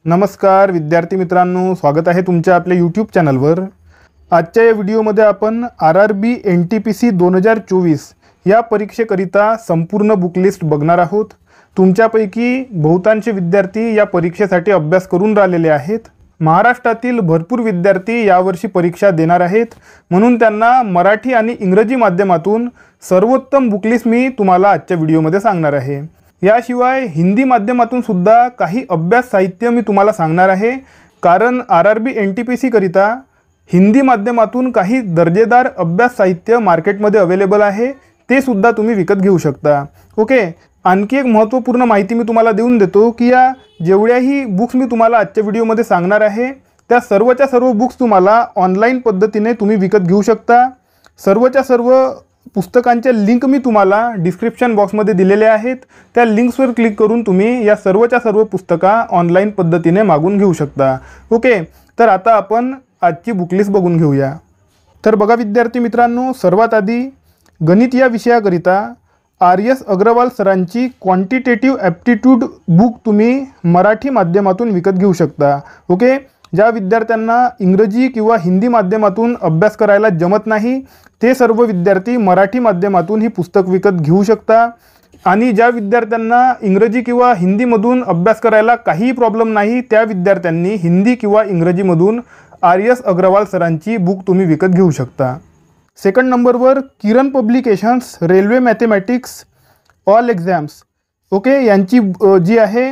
नमस्कार विद्यार्थी मित्रांनो, स्वागत आहे तुमच्या आपल्या यूट्यूब चॅनलवर। आजच्या या व्हिडिओमध्ये आपण RRB NTPC 2024 या परीक्षेकरिता संपूर्ण बुक लिस्ट बघणार आहोत। तुमच्यापैकी बहुतांश विद्यार्थी या परीक्षेसाठी अभ्यास करून राहिलेले आहेत। महाराष्ट्रातील भरपूर विद्यार्थी यावर्षी परीक्षा देणार आहेत, म्हणून त्यांना मराठी आणि इंग्रजी माध्यमातून सर्वोत्तम बुक लिस्ट मी तुम्हाला आजच्या व्हिडिओमध्ये सांगणार आहे। याशिवाय हिंदी माध्यमातून सुद्धा काही अभ्यास साहित्य मी तुम्हाला सांगणार आहे, कारण RRB NTPC करिता हिंदी माध्यमातून काही दर्जेदार अभ्यास साहित्य मार्केटमध्ये अवेलेबल आहे, ते सुद्धा तुम्ही विकत घेऊ शकता। ओके, आणखी एक महत्त्वपूर्ण माहिती मी तुम्हाला देऊन देतो की या जेवढ्याही बुक्स मी तुम्हाला आजच्या व्हिडिओमध्ये सांगणार आहे त्या सर्वच्या सर्व बुक्स तुम्हाला ऑनलाईन पद्धतीने तुम्ही विकत घेऊ शकता। सर्वच्या सर्व पुस्तकांचे लिंक मी तुम्हाला डिस्क्रिप्शन बॉक्समध्ये दिलेले आहेत। त्या लिंक्सवर क्लिक करून तुम्ही या सर्वच्या सर्व पुस्तका ऑनलाईन पद्धतीने मागून घेऊ शकता। ओके, तर आता आपण आजची बुक लिस्ट बघून घेऊया। तर बघा विद्यार्थी मित्रांनो, सर्वात आधी गणित या विषयाकरिता RS अग्रवाल सरांची क्वांटिटेटिव्ह ॲप्टिट्यूड बुक तुम्ही मराठी माध्यमातून विकत घेऊ शकता। ओके, ज्या विद्यार्थ्यांना इंग्रजी किंवा हिंदी माध्यमातून अभ्यास करायला जमत नाही ते सर्व विद्यार्थी मराठी माध्यमातून ही पुस्तक विकत घेऊ शकता। आणि ज्या विद्यार्थ्यांना इंग्रजी किंवा हिंदीमधून अभ्यास करायला काही प्रॉब्लेम नाही त्या विद्यार्थ्यांनी हिंदी किंवा इंग्रजीमधून RS अग्रवाल सरांची बुक तुम्ही विकत घेऊ शकता। सेकंड नंबरवर Kiran publications railway mathematics all exams, okay, यांची जी आहे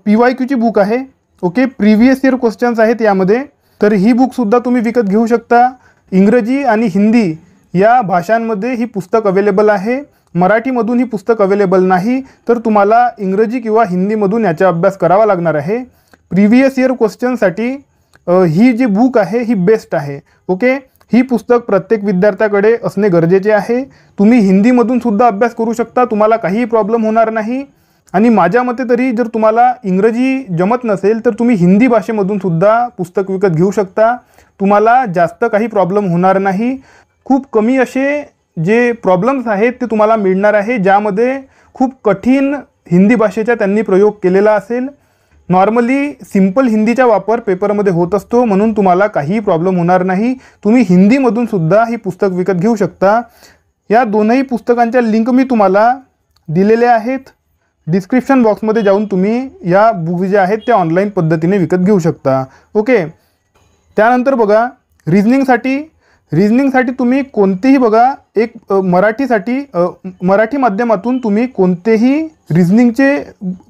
PYQची बुक आहे। ओके, प्रिव्हियस इयर क्वेश्चन्स आहेत यामध्ये, तर ही बुकसुद्धा तुम्ही विकत घेऊ शकता। इंग्रजी आणि हिंदी या भाषांमध्ये ही पुस्तक अवेलेबल आहे, मराठीमधून ही पुस्तक अवेलेबल नाही, तर तुम्हाला इंग्रजी किंवा हिंदीमधून याचा अभ्यास करावा लागणार आहे। प्रिव्हियस इयर क्वेश्चनसाठी ही जी बुक आहे ही बेस्ट आहे। ओके, ही पुस्तक प्रत्येक विद्यार्थ्याकडे असणे गरजेचे आहे। तुम्ही हिंदीमधून सुद्धा अभ्यास करू शकता, तुम्हाला काही प्रॉब्लेम होणार नाही। आणि माझ्या मते तरी जर तुम्हाला इंग्रजी जमत नसेल तर तुम्ही हिंदी भाषेमधून सुद्धा पुस्तक विकत घेऊ शकता, तुम्हाला जास्त काही प्रॉब्लेम होणार नाही। खूप कमी असे जे प्रॉब्लेम्स आहेत ते तुम्हाला मिळणार आहे, ज्यामध्ये खूप कठीण हिंदी भाषेचा त्यांनी प्रयोग केलेला असेल। नॉर्मली सिंपल हिंदीचा वापर पेपरमध्ये होत असतो, म्हणून तुम्हाला काही प्रॉब्लेम होणार नाही। तुम्ही हिंदीमधून सुद्धा ही पुस्तक विकत घेऊ शकता। या दोनही पुस्तकांच्या लिंक मी तुम्हाला दिलेल्या आहेत। डिस्क्रिप्शन बॉक्समध्ये जाऊन तुम्ही या बुक ज्या आहेत त्या ऑनलाईन पद्धतीने विकत घेऊ शकता। ओके, त्यानंतर बघा रिझनिंगसाठी तुम्ही कोणतेही बघा एक मराठी माध्यमातून तुम्ही कोणतेही रिझनिंगचे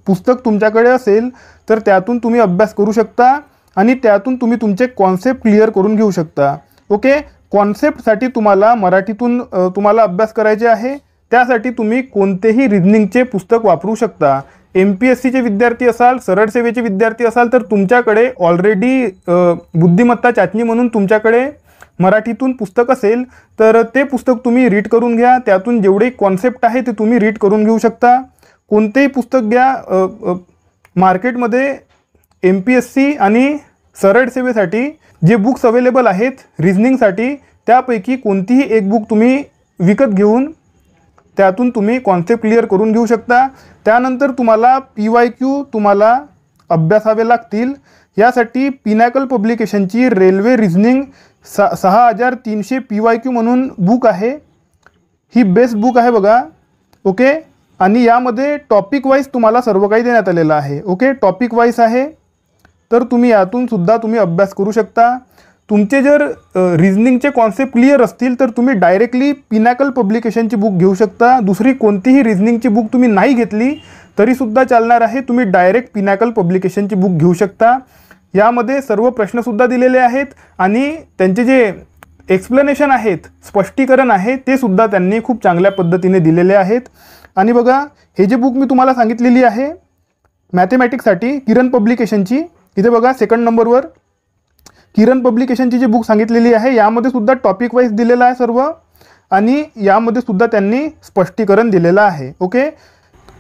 पुस्तक तुमच्याकडे असेल तर त्यातून तुम्ही अभ्यास करू शकता आणि त्यातून तुम्ही तुमचे कॉन्सेप्ट क्लिअर करून घेऊ शकता। ओके, कॉन्सेप्टसाठी तुम्हाला मराठीतून तुम्हाला अभ्यास करायचे आहे, त्यासाठी तुम्ही कोणतेही रिझनिंगचे पुस्तक वापरू शकता। MPSCचे विद्यार्थी असाल, सरळ सेवेचे विद्यार्थी असाल तर तुमच्याकडे ऑलरेडी बुद्धिमत्ता चाचणी म्हणून तुमच्याकडे मराठीतून पुस्तक असेल तर ते पुस्तक तुम्ही रीड करून घ्या, त्यातून जेवढे कॉन्सेप्ट आहे ते तुम्ही रीड करून घेऊ शकता। कोणतेही पुस्तक घ्या, मार्केटमध्ये MPSC आणि सरळ सेवेसाठी जे बुक्स अवेलेबल आहेत रिझनिंगसाठी त्यापैकी कोणतीही एक बुक तुम्ही विकत घेऊन त्यातून तुम्ही कॉन्सेप्ट क्लिअर करून घेऊ शकता। त्यानंतर तुम्हाला PYQ तुम्हाला अभ्यासावे लागतील। यासाठी पिनॅकल पब्लिकेशनची रेल्वे रिझनिंग 6300 PYQ म्हणून बुक आहे, ही बेस्ट बुक आहे बघा। ओके, आणि यामध्ये टॉपिक वाईज तुम्हाला सर्व काही देण्यात आलेलं आहे। ओके, टॉपिक वाईज आहे, तर तुम्ही यातून सुद्धा तुम्ही अभ्यास करू शकता। तुमचे जर रिझनिंगचे कॉन्सेप्ट क्लिअर असतील तर तुम्ही डायरेक्टली पिनॅकल पब्लिकेशनची बुक घेऊ शकता। दुसरी कोणतीही रिझनिंगची बुक तुम्ही नाही घेतली तरीसुद्धा चालणार आहे, तुम्ही डायरेक्ट पिनॅकल पब्लिकेशनची बुक घेऊ शकता। यामध्ये सर्व प्रश्नसुद्धा दिलेले आहेत आणि त्यांचे जे एक्सप्लेनेशन आहेत, स्पष्टीकरण आहे, ते सुद्धा त्यांनी खूप चांगल्या पद्धतीने दिलेले आहेत। आणि बघा हे जे बुक मी तुम्हाला सांगितलेली आहे मॅथमॅटिक्ससाठी किरण पब्लिकेशनची, इथे बघा सेकंड नंबरवर किरण पब्लिकेशनची जी बुक सांगितलेली आहे यामध्ये सुद्धा टॉपिक वाईज दिलेलं आहे सर्व, आणि यामध्ये सुद्धा त्यांनी स्पष्टीकरण दिलेलं आहे। ओके,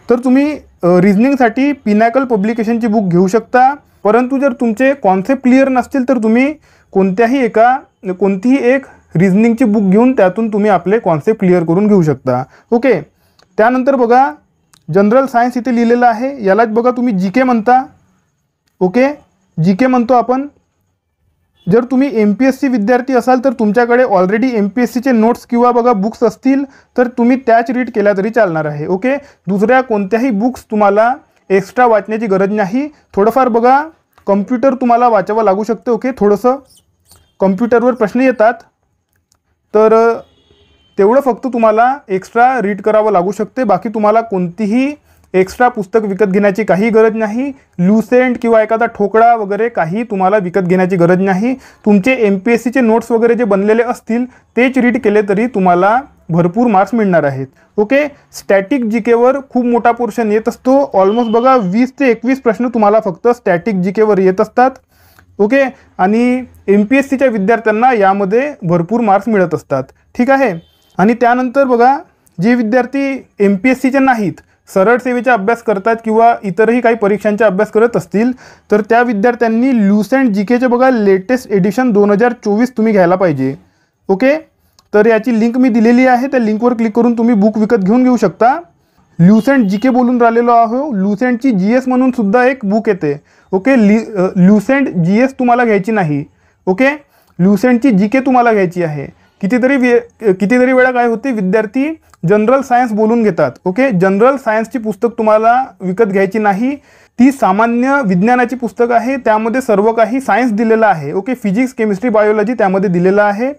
तर तुम्ही रिझनिंगसाठी पिनॅकल पब्लिकेशनची बुक घेऊ शकता, परंतु जर तुमचे कॉन्सेप्ट क्लिअर नसतील तर तुम्ही कोणतीही एक रिझनिंगची बुक घेऊन त्यातून तुम्ही आपले कॉन्सेप्ट क्लिअर करून घेऊ शकता। ओके, त्यानंतर बघा जनरल सायन्स इथे लिहिलेलं आहे, यालाच बघा तुम्ही GK म्हणता। ओके, जी के म्हणतो आपण. जर तुम्ही MPSC विद्यार्थी असाल तर तुमच्याकडे ऑलरेडी MPSCचे नोट्स किंवा बघा बुक्स असतील तर तुम्ही त्याच रीड केल्या तरी चालणार आहे. ओके, दुसऱ्या कोणत्याही बुक्स तुम्हाला एक्स्ट्रा वाचण्याची गरज नाही. थोडंफार बघा कम्प्युटर तुम्हाला वाचावं लागू शकते. ओके, थोडंसं कम्प्युटरवर प्रश्न येतात तर तेवढं फक्त तुम्हाला एक्स्ट्रा रीड करावं लागू शकते. बाकी तुम्हाला कोणतीही एक्स्ट्रा पुस्तक विकत घेण्याची काही गरज नाही. लुसेंट किंवा एखादा ठोकळा वगैरे काही तुम्हाला विकत घेण्याची गरज नाही. तुमचे MPSCचे नोट्स वगैरे जे बनलेले असतील तेच रीड केले तरी तुम्हाला भरपूर मार्क्स मिळणार आहेत. ओके, स्टॅटिक GKवर खूप मोठा पोर्शन येत असतो. ऑलमोस्ट बघा 20 ते 21 प्रश्न तुम्हाला फक्त स्टॅटिक GKवर येत असतात. ओके, आणि MPSCच्या विद्यार्थ्यांना यामध्ये भरपूर मार्क्स मिळत असतात. ठीक आहे. आणि त्यानंतर बघा जे विद्यार्थी MPSCचे नाहीत, सरळ सेवेचा अभ्यास करतात किंवा इतरही काही परीक्षांचा अभ्यास करत असतील तर त्या विद्यार्थ्यांनी लुसेंट GKचे बघा लेटेस्ट एडिशन 2024 तुम्ही घ्यायला पाहिजे. ओके, तर याची लिंक मी दिलेली आहे. त्या लिंकवर क्लिक करून तुम्ही बुक विकत घेऊ शकता. लुसेंट GK बोलून राहिलेलो आहो. लुसेंटची GS म्हणून सुद्धा एक बुक येते. ओके, लुसेंट GS तुम्हाला घ्यायची नाही. ओके, लुसेंटची GK तुम्हाला घ्यायची आहे. कितीतरी वेळा काय होते, विद्यार्थी जनरल सायन्स बोलून घेतात. ओके, जनरल सायन्सची पुस्तक तुम्हाला विकत घ्यायची नाही. ती सामान्य विज्ञानाची पुस्तक आहे. त्यामध्ये सर्व काही सायन्स दिलेलं आहे. ओके, फिजिक्स, केमिस्ट्री, बायोलॉजी त्यामध्ये दिलेलं आहे.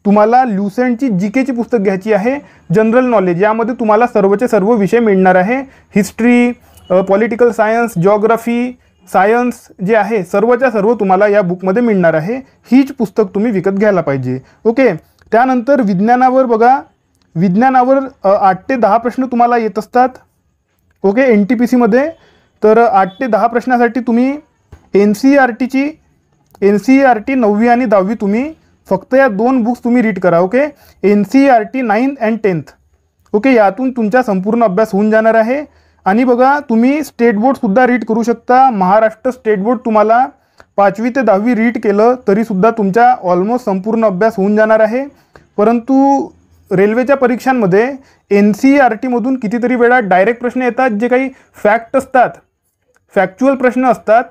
तुम्हाला लुसेंटची GKची पुस्तक घ्यायची आहे. जनरल नॉलेज यामध्ये तुम्हाला सर्वचे सर्व विषय मिळणार आहे. History, political science, geography, science जे आहे सर्वच्या सर्व तुम्हाला या बुकमध्ये मिळणार आहे. हीच पुस्तक तुम्ही विकत घ्यायला पाहिजे. ओके, त्यानंतर विज्ञानावर बघा, विज्ञानावर 8 ते 10 प्रश्न तुम्हाला येत असतात. ओके, NTPCमध्ये. तर 8 ते 10 प्रश्नासाठी तुम्ही NCERT 9वी आणि 10वी तुम्ही फक्त या 2 बुक्स तुम्ही रीड करा. Okay, NCERT 9th and 10th. Okay, यातून तुमचा संपूर्ण अभ्यास होऊन जाणार आहे. आणि बघा तुम्ही स्टेट बोर्डसुद्धा रीड करू शकता. महाराष्ट्र स्टेट बोर्ड तुम्हाला 5वी ते 10वी रीड केलं तरीसुद्धा तुमचा ऑलमोस्ट संपूर्ण अभ्यास होऊन जाणार आहे. परंतु रेल्वेच्या परीक्षांमध्ये NCERTमधून कितीतरी वेळा डायरेक्ट प्रश्न येतात, जे काही फॅक्ट असतात, फॅक्च्युअल प्रश्न असतात.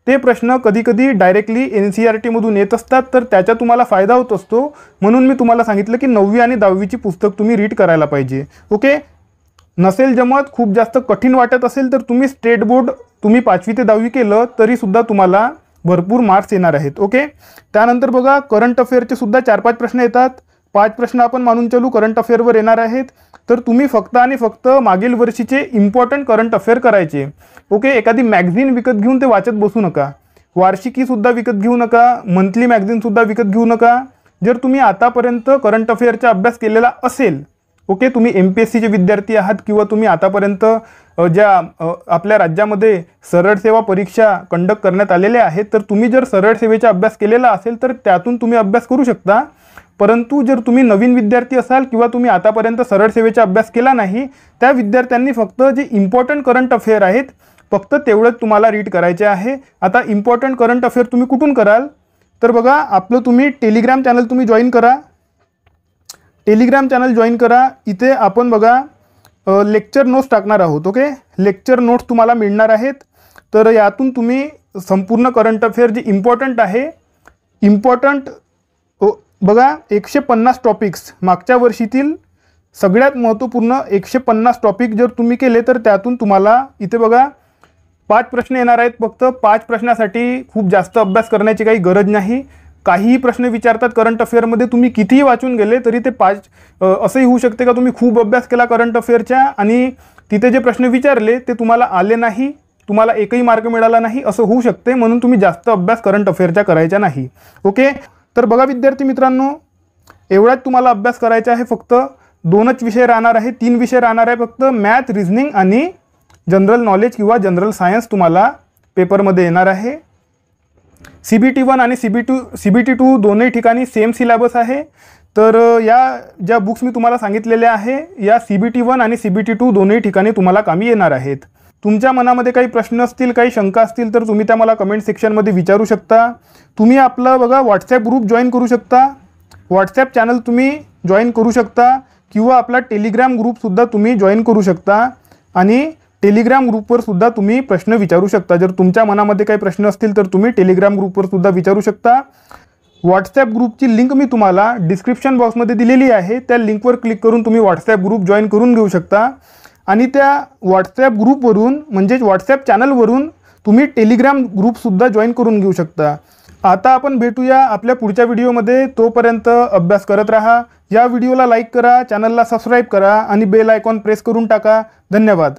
ते प्रश्न कधीकधी डायरेक्टली NCERTमधून येत असतात. तर त्याचा तुम्हाला फायदा होत असतो. म्हणून मी तुम्हाला सांगितलं की 9वी आणि 10वीची पुस्तक तुम्ही रीड करायला पाहिजे. ओके, नसेल जमत, खूप जास्त कठीण वाटत असेल तर तुम्ही स्टेट बोर्ड तुम्ही 5वी ते 10वी केलं तरीसुद्धा तुम्हाला भरपूर मार्क्स येणार आहेत. ओके, त्यानंतर बघा करंट अफेअरचे सुद्धा 4-5 प्रश्न येतात. 5 प्रश्न आपण मानून चालू करंट अफेअरवर येणार आहेत. तर तुम्ही फक्त आणि फक्त मागील वर्षीचे इम्पॉर्टंट करंट अफेअर करायचे. ओके, एखादी मॅगझिन विकत घेऊन ते वाचत बसू नका. वार्षिकीसुद्धा विकत घेऊ नका. मंथली मॅगझिनसुद्धा विकत घेऊ नका. जर तुम्ही आतापर्यंत करंट अफेअरचा अभ्यास केलेला असेल, ओके, तुम्ही MPSCचे विद्यार्थी आहात किंवा तुम्ही आतापर्यंत ज्या आपल्या राज्यामध्ये सरळ सेवा परीक्षा कंडक्ट करण्यात आलेल्या आहेत, तर तुम्ही जर सरळ सेवेचा अभ्यास केलेला असेल तर त्यातून तुम्ही अभ्यास करू शकता. परंतु जर तुम्ही नवीन विद्यार्थी असाल किंवा तुम्ही आतापर्यंत सरळ सेवेचा अभ्यास केला नाही, त्या विद्यार्थ्यांनी फक्त जे इम्पॉर्टंट करंट अफेअर आहेत फक्त तेवढंच तुम्हाला रीड करायचे आहे. आता इम्पॉर्टंट करंट अफेअर तुम्ही कुठून कराल, तर बघा आपलं तुम्ही टेलिग्राम चॅनल तुम्ही जॉईन करा. टेलिग्राम चॅनल जॉईन करा. इथे आपण बघा लेक्चर नोट्स टाकणार आहोत. ओके, लेक्चर नोट्स तुम्हाला मिळणार आहेत. तर यातून तुम्ही संपूर्ण करंट अफेअर जे इम्पॉर्टंट आहे, इम्पॉर्टंट बघा 150 टॉपिक्स मागच्या वर्षीतील सगळ्यात महत्त्वपूर्ण 150 टॉपिक जर तुम्ही केले तर त्यातून तुम्हाला इथे बघा 5 प्रश्न येणार आहेत. फक्त 5 प्रश्नासाठी खूप जास्त अभ्यास करण्याची काही गरज नाही. काहीही प्रश्न विचारतात करंट अफेअरमध्ये, तुम्ही कितीही वाचून गेले तरी ते 5 असंही होऊ शकते का तुम्ही खूप अभ्यास केला करंट अफेअरच्या आणि तिथे जे प्रश्न विचारले ते तुम्हाला आले नाही, तुम्हाला एकही मार्क मिळाला नाही, असं होऊ शकते. म्हणून तुम्ही जास्त अभ्यास करंट अफेअरच्या करायचा नाही. ओके, तर बघा विद्यार्थी मित्रांनो, एवढाच तुम्हाला अभ्यास करायचा आहे. फक्त 2च विषय राहणार आहे, 3 विषय राहणार आहे फक्त. मॅथ, रिझनिंग आणि जनरल नॉलेज किंवा जनरल सायन्स तुम्हाला पेपरमध्ये येणार आहे. CBT 1 आणि CBT 2 दोन्ही ठिकाणी सेम सिलेबस आहे. तर या ज्या बुक्स मी तुम्हाला सांगितलेल्या आहे या CBT 1 आणि CBT 2 दोन्ही ठिकाणी तुम्हाला कामी येणार आहेत. तुमच्या मनामध्ये काही प्रश्न असतील, काही शंका असतील तर तुम्ही त्या मला कमेंट सेक्शनमध्ये विचारू शकता. तुम्ही आपलं बघा व्हॉट्सॲप ग्रुप जॉईन करू शकता, व्हॉट्सॲप चॅनल तुम्ही जॉईन करू शकता किंवा आपला टेलिग्राम ग्रुपसुद्धा तुम्ही जॉईन करू शकता. आणि टेलिग्राम ग्रुपवर सुद्धा तुम्ही प्रश्न विचारू शकता। जर तुमच्या मनामध्ये काही प्रश्न असतील तर तुम्ही टेलिग्राम ग्रुपवर सुद्धा विचारू शकता। व्हॉट्सॲप ग्रुपची लिंक मी तुम्हाला डिस्क्रिप्शन बॉक्समध्ये दिलेली आहे। त्या लिंकवर क्लिक करून तुम्ही व्हॉट्सॲप ग्रुप जॉईन करून घेऊ शकता आणि त्या व्हॉट्सॲप ग्रुपवरून म्हणजेच व्हॉट्सॲप चॅनलवरून तुम्ही टेलिग्राम ग्रुपसुद्धा जॉईन करून घेऊ शकता। आता आपण भेटूया आपल्या पुढच्या व्हिडिओमध्ये। तोपर्यंत अभ्यास करत राहा। या व्हिडिओला लाईक करा, चॅनलला सबस्क्राईब करा आणि बेल आयकॉन प्रेस करून टाका। धन्यवाद।